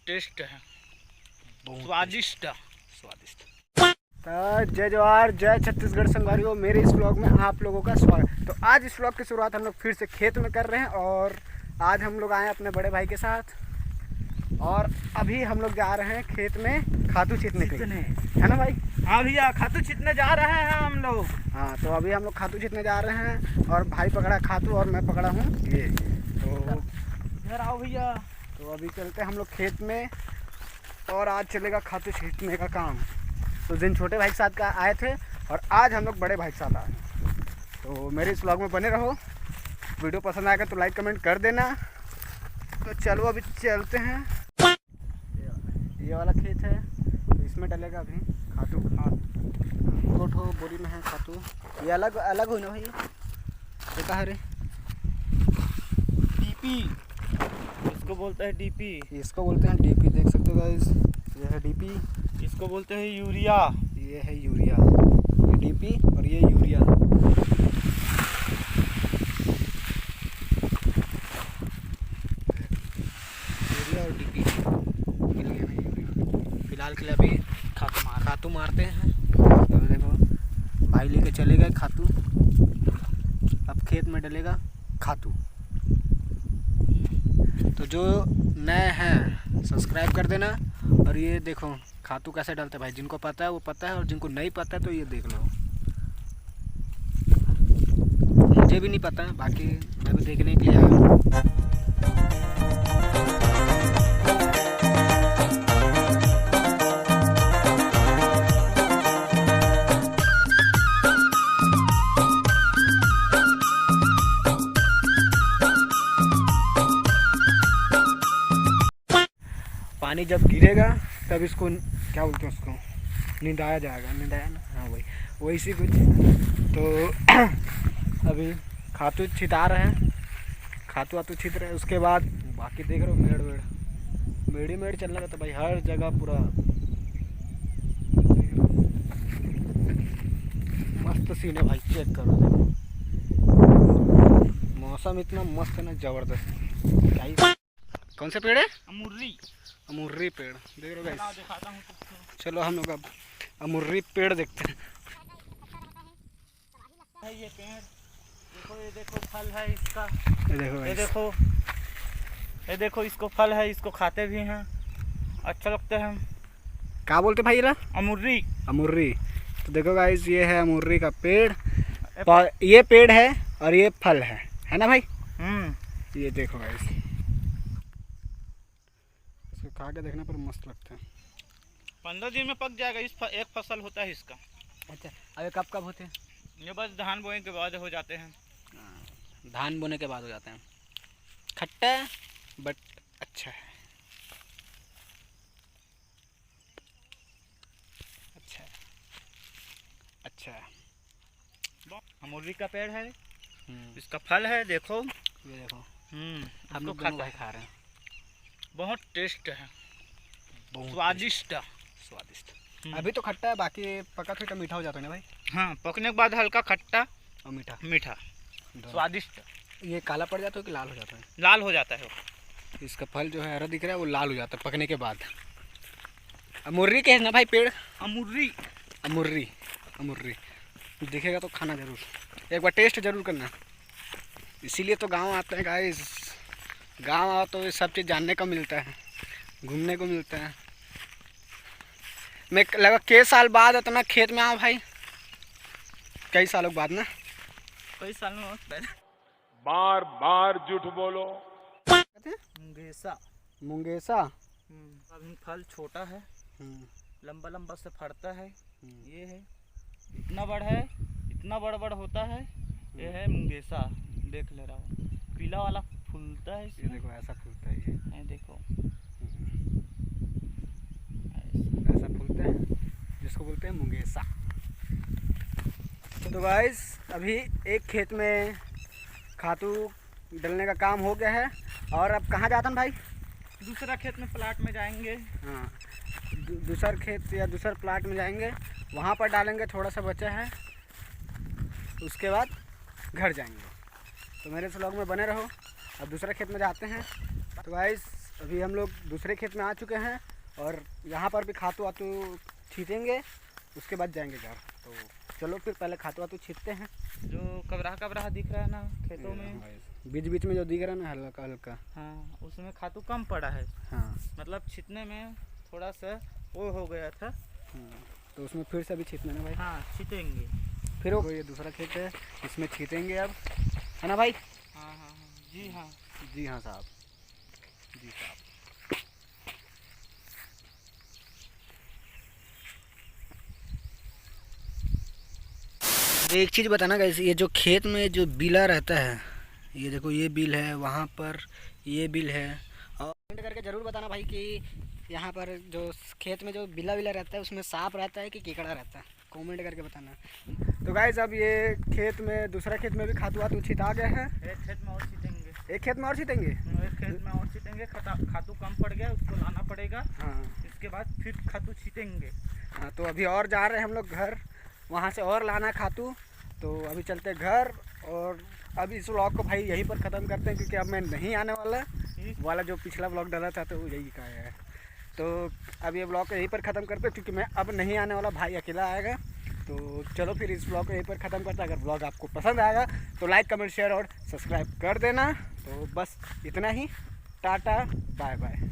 Test है, स्वादिष्ट। तो जय जवाहर जय छत्तीसगढ़ संगवारियों, मेरे इस व्लॉग में आप लोगों का स्वागत। तो आज इस व्लॉग की शुरुआत हम लोग फिर से खेत में कर रहे हैं और आज हम लोग आए हैं अपने बड़े भाई के साथ और अभी हम लोग जा रहे हैं खेत में खातू छींटने के लिए, है ना भाई? हाँ भैया, खातू छींटने जा रहे हैं हम लोग। हाँ, तो अभी हम लोग खातू छींटने जा रहे हैं और भाई पकड़ा खातू और मैं पकड़ा हूँ ये। तो इधर आओ भैया। तो अभी चलते हैं हम लोग खेत में और आज चलेगा खातू छींटने का काम। तो दिन छोटे भाई के साथ का आए थे और आज हम लोग बड़े भाई के साथ आए हैं। तो मेरे इस व्लॉग में बने रहो, वीडियो पसंद आएगा तो लाइक कमेंट कर देना। तो चलो अभी चलते हैं। ये वाला खेत है तो इसमें डलेगा अभी खातू। दो ठो बोरी में है खातू। ये अलग अलग हुई ना भाई? ये कहाँ रे? डीपी, इसको बोलते हैं डीपी। इसको बोलते हैं डीपी, देख सकते हो गाइस, ये है डीपी। इसको बोलते हैं यूरिया। ये है यूरिया, ये डीपी और ये यूरिया। यूरिया और डीपी मिल गया भाई। यूरिया फिलहाल के लिए अभी खातू मारते हैं। तो देखो भाई लेके चले गए खातू, अब खेत में डलेगा खातू। तो जो नए हैं सब्सक्राइब कर देना। और ये देखो खातू कैसे डालते हैं भाई, जिनको पता है वो पता है और जिनको नहीं पता है तो ये देख लो। मुझे भी नहीं पता है, बाकी मैं भी देखने के लिए आया हूँ। पानी जब गिरेगा तब इसको क्या बोलते हैं, उसको निंदाया जाएगा। निंदाया ना, हाँ वही वैसी कुछ। तो अभी खातू छिटा रहे हैं, खातू वातू छिट रहे हैं। उसके बाद बाकी देख रहे हो मेड़ चलने का। तो भाई हर जगह पूरा मस्त सीन है भाई, चेक करो। देखो मौसम इतना मस्त है ना, जबरदस्त। क्या ही कौन से पेड़ है? अमुर्री पेड़ देख रहे हो गाइस। दिखाता हूँ तुमको। चलो हम लोग अब अमुर्री पेड़ देखते हैं। ये पेड़ देखो, ये देखो फल है इसका। ये देखो ये गाइस, देखो, ये देखो इसको फल है, इसको खाते भी हैं, अच्छा लगता है। क्या बोलते भाई ये? अमुर्री। तो देखो गाइस, ये है अमुर्री का पेड़। ये पेड़ है और ये फल है ना भाई? ये देखो गाइस, इसको खा के देखने पर मस्त लगता है। 15 दिन में पक जाएगा। एक फसल होता है इसका। अच्छा, अबे कब होते हैं? ये बस धान बोने के बाद हो जाते हैं। धान बोने के बाद हो जाते हैं। खट्टा बट अच्छा है, अच्छा है। अमुर्री का पेड़ है, इसका फल है, देखो ये देखो। हम लोग भाई खा रहे हैं, बहुत टेस्ट है, बहुत स्वादिष्ट। अभी तो खट्टा है, बाकी पका फिर मीठा हो जाता है ना भाई? हाँ, पकने के बाद हल्का खट्टा और मीठा स्वादिष्ट। ये काला पड़ जाता है कि लाल हो जाता है? लाल हो जाता है वो। इसका फल जो है हरा दिख रहा है, वो लाल हो जाता है पकने के बाद। अमुर्री के है ना भाई पेड़? अमुर्री दिखेगा तो खाना जरूर, एक बार टेस्ट जरूर करना। इसीलिए तो गांव आते हैं गाइस, गांव आओ तो ये सब चीज़ जानने को मिलता है, घूमने को मिलता है। मैं लगा कई साल बाद इतना खेत में आऊँ भाई, कई सालों बाद ना। कई सालों पहले। बार बार झूठ बोलो। मुंगेसा। अभी फल छोटा है, लंबा से फड़ता है। ये है, इतना बड़ा होता है। ये है मुंगेसा, देख ले रहा हूँ, पीला वाला फूलता है। ये देखो ऐसा फूलता है, ये देखो ऐसा फूलता है, जिसको बोलते हैं मुंगेसा। तो गाइस अभी एक खेत में खातू डलने का काम हो गया है और अब कहाँ जाता है भाई? दूसरा खेत में प्लाट में जाएंगे। हाँ, दूसरा खेत या दूसरा प्लाट में जाएंगे, वहाँ पर डालेंगे। थोड़ा सा बचा है, उसके बाद घर जाएंगे। तो मेरे इस व्लॉग में बने रहो। अब दूसरा खेत में जाते हैं। तो गाइस अभी हम लोग दूसरे खेत में आ चुके हैं और यहाँ पर भी खातू वातू छीटेंगे, उसके बाद जाएंगे घर। तो चलो फिर पहले खातू वातू छीटते हैं। जो कबराहा दिख रहा है ना खेतों में, बीच बीच में जो दिख रहा है ना हल्का हल्का, हाँ उसमें खातू कम पड़ा है। हाँ मतलब छीटने में थोड़ा सा वो हो गया था। हाँ, तो उसमें फिर से अभी छीटना ना भाई। हाँ छीटेंगे फिर वो ये दूसरा खेत है, इसमें छीटेंगे अब, है ना भाई? हाँ हाँ हाँ जी हाँ जी हाँ साहब, जी साहब। एक चीज़ बताना गाइस, ये जो खेत में जो बिला रहता है, ये देखो ये बिल है, वहाँ पर ये बिल है। और कमेंट करके ज़रूर बताना भाई कि यहाँ पर जो खेत में जो बिला रहता है उसमें सांप रहता है कि केकड़ा रहता है, कमेंट करके बताना। तो गाइस अब ये खेत में, दूसरा खेत में भी खातू वातू छिटा गया है। एक खेत में और छीटेंगे, एक खेत में और छीटेंगे, एक खेत में और छीटेंगे। खातू कम पड़ गया, उसको लाना पड़ेगा। हाँ इसके बाद फिर खातू छीटेंगे। हाँ। तो अभी और जा रहे हैं हम लोग घर, वहाँ से और लाना खातू। तो अभी चलते हैं घर और अभी इस व्लॉग को भाई यहीं पर ख़त्म करते हैं, क्योंकि अब मैं नहीं आने वाला जो पिछला व्लॉग डाला था तो वो यही का है। तो अब ये व्लॉग को यहीं पर ख़त्म करते हैं, क्योंकि मैं अब नहीं आने वाला, भाई अकेला आएगा। तो चलो फिर इस व्लॉग को यहीं पर ख़त्म करते हैं। अगर व्लॉग आपको पसंद आएगा तो लाइक कमेंट शेयर और सब्सक्राइब कर देना। तो बस इतना ही, टाटा बाय बाय।